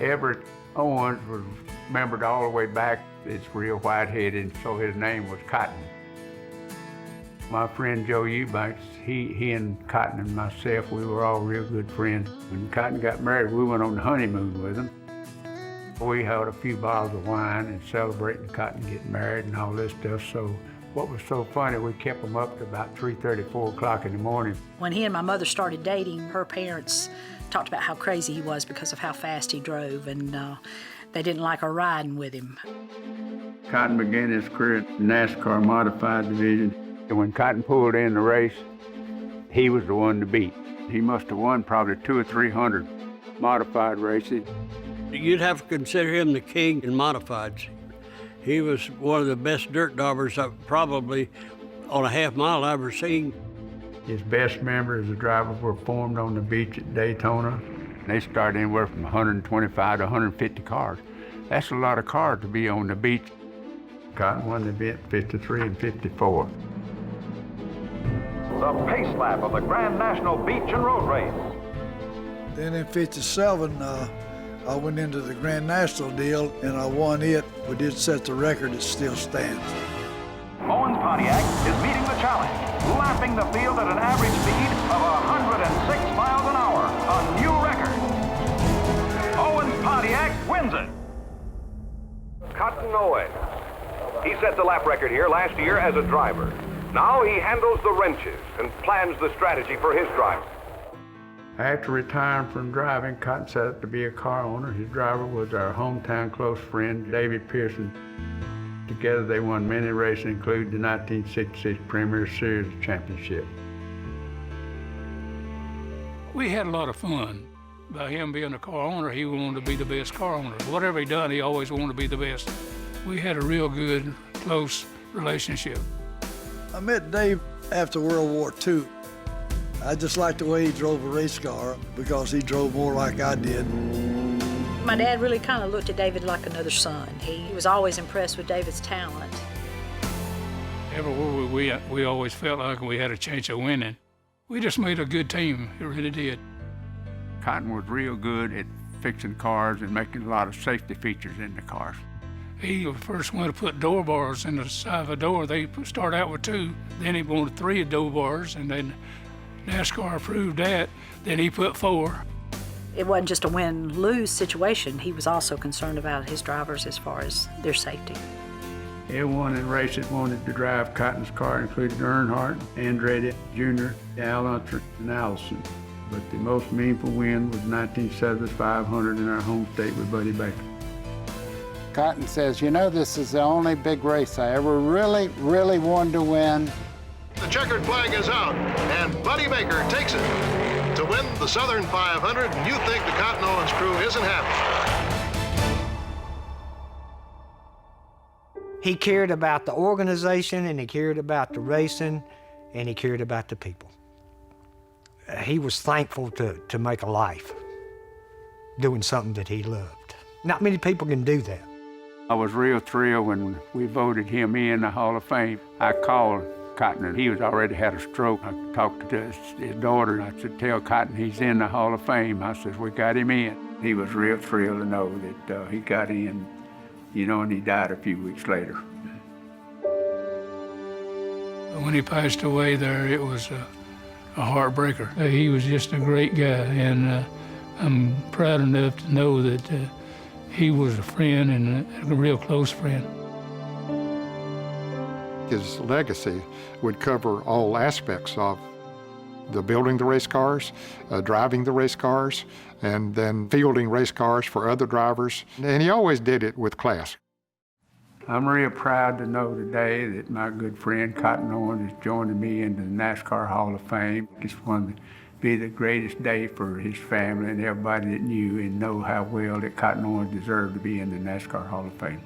Everett Owens was remembered all the way back. It's real white-headed, so his name was Cotton. My friend Joe Eubanks, he and Cotton and myself, we were all real good friends. When Cotton got married, we went on the honeymoon with him. We had a few bottles of wine and celebrating Cotton getting married and all this stuff. So what was so funny, we kept them up to about 3:30, 4 o'clock in the morning. When he and my mother started dating, her parents talked about how crazy he was because of how fast he drove, and they didn't like her riding with him. Cotton began his career in NASCAR modified division. And when Cotton pulled in the race, he was the one to beat. He must have won probably 200 or 300 modified races. You'd have to consider him the king in modifieds. He was one of the best dirt daubers probably on a half mile I've ever seen. His best memories as a driver were formed on the beach at Daytona. They started anywhere from 125 to 150 cars. That's a lot of cars to be on the beach. Cotton won the event 53 and 54. The pace lap of the Grand National Beach and Road Race. Then in 57, I went into the Grand National deal and I won it. We did set the record, it still stands. Owens Pontiac is meeting the challenge, lapping the field at an average speed of 106 miles an hour, a new record. Owens Pontiac wins it. Cotton Owens. He set the lap record here last year as a driver. Now he handles the wrenches and plans the strategy for his driver. After retiring from driving, Cotton set up to be a car owner. His driver was our hometown close friend, David Pearson. Together they won many races, including the 1966 Premier Series Championship. We had a lot of fun. By him being a car owner, he wanted to be the best car owner. Whatever he done, he always wanted to be the best. We had a real good, close relationship. I met Dave after World War II. I just liked the way he drove a race car because he drove more like I did. My dad really kind of looked at David like another son. He was always impressed with David's talent. Everywhere we always felt like we had a chance of winning. We just made a good team, it really did. Cotton was real good at fixing cars and making a lot of safety features in the cars. He was the first one to put door bars in the side of a door. They started out with 2, then he wanted 3 door bars, and then NASCAR approved that, then he put 4. It wasn't just a win-lose situation. He was also concerned about his drivers as far as their safety. Everyone in racing wanted to drive Cotton's car, including Earnhardt, Andretti Jr., Al Unser, and Allison. But the most meaningful win was 1970's 500 in our home state with Buddy Baker. Cotton says, you know, this is the only big race I ever really wanted to win. The checkered flag is out, and Buddy Baker takes it to win the Southern 500, and you think the Cotton Owens crew isn't happy. He cared about the organization, and he cared about the racing, and he cared about the people. He was thankful to make a life doing something that he loved. Not many people can do that. I was real thrilled when we voted him in the Hall of Fame. I called Cotton, and he was already had a stroke. I talked to his daughter, and I said, tell Cotton he's in the Hall of Fame. I said, we got him in. He was real thrilled to know that he got in, you know, and he died a few weeks later. When he passed away there, it was a heartbreaker. He was just a great guy, and I'm proud enough to know that he was a friend and a real close friend. His legacy would cover all aspects of the building the race cars, driving the race cars, and then fielding race cars for other drivers. And he always did it with class. I'm real proud to know today that my good friend Cotton Owens is joining me in the NASCAR Hall of Fame. It's going to be the greatest day for his family and everybody that knew and know how well that Cotton Owens deserved to be in the NASCAR Hall of Fame.